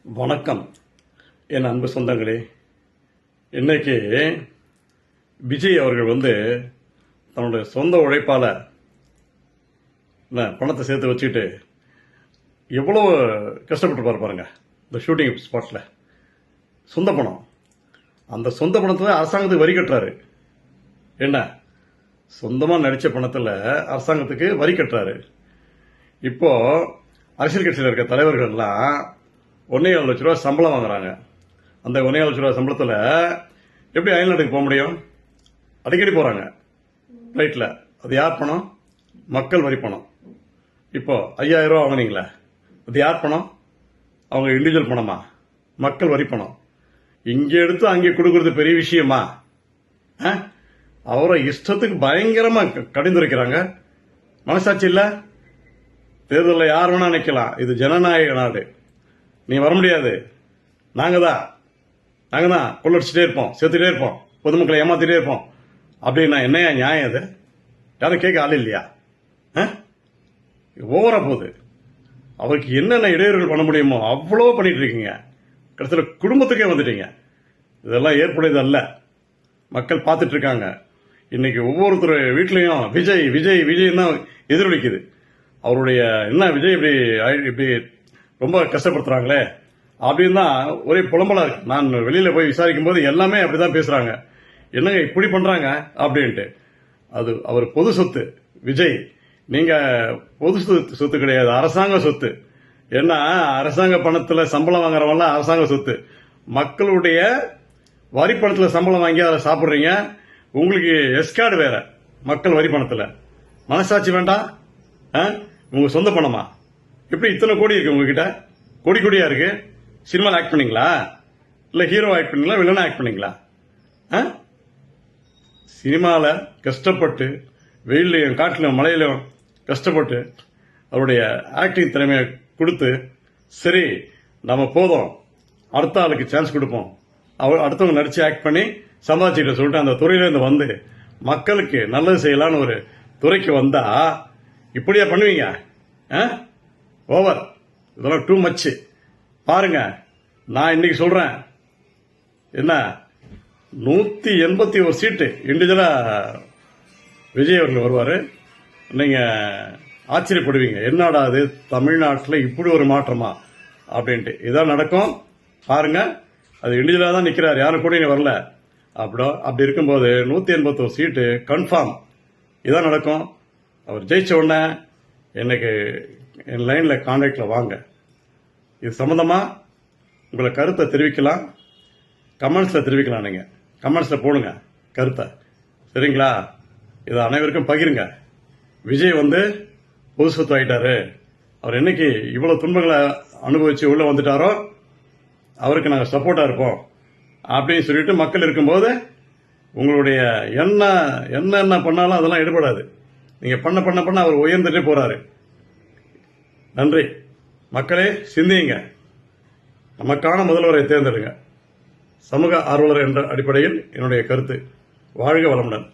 வணக்கம் என் அன்பு சொந்தங்களே. இன்னைக்கு விஜய் அவர்கள் தன்னுடைய சொந்த உழைப்பால் பணத்தை சேர்த்து வச்சுக்கிட்டு எவ்வளோ கஷ்டப்பட்டு பாருங்க. இந்த ஷூட்டிங் ஸ்பாட்டில் சொந்த பணம், அந்த சொந்த பணத்தை அரசாங்கத்துக்கு வரி கட்டுறாரு. என்ன சொந்தமாக நடித்த பணத்தில் அரசாங்கத்துக்கு வரி கட்டுறாரு. இப்போ அரசியல் கட்சியில் இருக்க தலைவர்கள்லாம் 1.7 லட்ச ரூபா சம்பளம் வாங்குறாங்க. அந்த 1.7 லட்ச ரூபா சம்பளத்தில் எப்படி அயல்நாட்டுக்கு போக முடியும்? அடிக்கடி போகிறாங்க ஃப்ளைட்டில். அது யார் பணம்? மக்கள் வரி பணம். இப்போ 5000 ரூபா வாங்கினீங்களே, அது யார் பணம்? அவங்க இண்டிவிஜுவல் பணமா? மக்கள் வரி பணம். இங்கே எடுத்து அங்கே கொடுக்கறது பெரிய விஷயமா? அவரை இஷ்டத்துக்கு பயங்கரமாக கடிந்துரைக்கிறாங்க. மனசாட்சி இல்லை? தேர்தலில் யார் வேணா நிற்கலாம். இது ஜனநாயக நாடு. நீ வர முடியாது. நாங்கள் தான் கொள்ளடிச்சுட்டே இருப்போம், சேர்த்துட்டே இருப்போம், பொதுமக்களை ஏமாத்திட்டே இருப்போம் அப்படின்னா என்னையா நியாயம்? அது யாரும் கேட்க ஆள் இல்லையா? ஓவரா போகுது. அவருக்கு என்னென்ன இடையூறுகள் பண்ண முடியுமோ அவ்வளோ பண்ணிட்டு இருக்கீங்க. கடைசியில் குடும்பத்துக்கே வந்துட்டீங்க. இதெல்லாம் ஏற்புடையது அல்ல. மக்கள் பார்த்துட்டு இருக்காங்க. இன்னைக்கு ஒவ்வொருத்தர் வீட்லையும் விஜய் விஜய் விஜய் தான் எதிரொலிக்குது. அவருடைய என்ன விஜய் இப்படி ரொம்ப கஷ்டப்படுத்துறாங்களே அப்படின்னு தான் ஒரே புலம்பலா இருக்கு. நான் வெளியில போய் விசாரிக்கும் போது எல்லாமே அப்படிதான் பேசுறாங்க. என்னங்க இப்படி பண்றாங்க அப்படின்ட்டு. அது அவர் பொது சொத்து. விஜய், நீங்க பொது சொத்து கிடையாது, அரசாங்க சொத்து. ஏன்னா அரசாங்க பணத்துல சம்பளம் வாங்குறவங்க அரசாங்க சொத்து. மக்களுடைய வரி பணத்துல சம்பளம் வாங்கி அதை சாப்பிடுறீங்க. உங்களுக்கு எஸ்கார்டு வேற மக்கள் வரி பணத்துல. மனசாட்சி வேண்டாம்? உங்க சொந்த பணமா? எப்படி இத்தனை கோடி இருக்கு உங்ககிட்ட? கோடி கோடியா இருக்கு. சினிமாவில் ஆக்ட் பண்ணீங்களா? இல்ல ஹீரோ ஆக்ட் பண்ணீங்களா, வில்லனா ஆக்ட் பண்ணீங்களா? சினிமாவில் கஷ்டப்பட்டு வெயிலையும் காட்டிலும் மழையிலும் கஷ்டப்பட்டு அவருடைய ஆக்டிங் திறமையை கொடுத்து, சரி நம்ம போதும் அடுத்த ஆளுக்கு சான்ஸ் கொடுப்போம், அடுத்தவங்க நடிச்சு ஆக்ட் பண்ணி சம்பாதிச்சுட்டு சொல்லிட்டு அந்த துறையிலேருந்து மக்களுக்கு நல்லது செய்யலான்னு ஒரு துறைக்கு வந்தா இப்படியா பண்ணுவீங்க? ஓவர். இதெல்லாம் டூ மச். பாருங்க, நான் இன்னைக்கு சொல்றேன், என்ன 181 சீட்டு இண்டிவிஜுவலா விஜய் அவர்கள் வருவாரு. நீங்க ஆச்சரியப்படுவீங்க, என்னடா அது தமிழ்நாட்டில் இப்படி ஒரு மாற்றமா அப்படின்ட்டு. இதான் நடக்கும் பாருங்க. அது இண்டிவிஜுவலா தான் நிக்கிறார், யாரும் கூட வரல. அப்படி இருக்கும்போது 181 சீட்டு கன்ஃபார்ம். இதான் நடக்கும். அவர் ஜெயிச்ச உடனே எனக்கு என் லைன்ல கான்டாக்ட்ல வாங்க. இது சம்பந்தமா உங்களை கருத்தை தெரிவிக்கலாம். கமெண்ட்ஸ்ல தெரிவிக்கலாம். நீங்க கமெண்ட்ஸ்ல போடுங்க கருத்தை, சரிங்களா? இதை அனைவருக்கும் பகிருங்க. விஜய் பொது சொத்து ஆயிட்டாரு. அவர் என்னைக்கு இவ்வளவு துன்பங்களை அனுபவிச்சு உள்ள வந்துட்டாரோ அவருக்கு நாங்கள் சப்போர்ட்டா இருப்போம் அப்படின்னு சொல்லிட்டு மக்கள் இருக்கும்போது உங்களுடைய என்ன பண்ணாலும் அதெல்லாம் ஈடுபடாது. நீங்க பண்ண அவர் உயர்ந்துட்டே போறாரு. நன்றி மக்களே. சிந்தியுங்க. நமக்கான முதல்வரை தேர்ந்தெடுங்க. சமூக ஆர்வலர் என்ற அடிப்படையில் என்னுடைய கருத்து. வாழ்க வளமுடன்.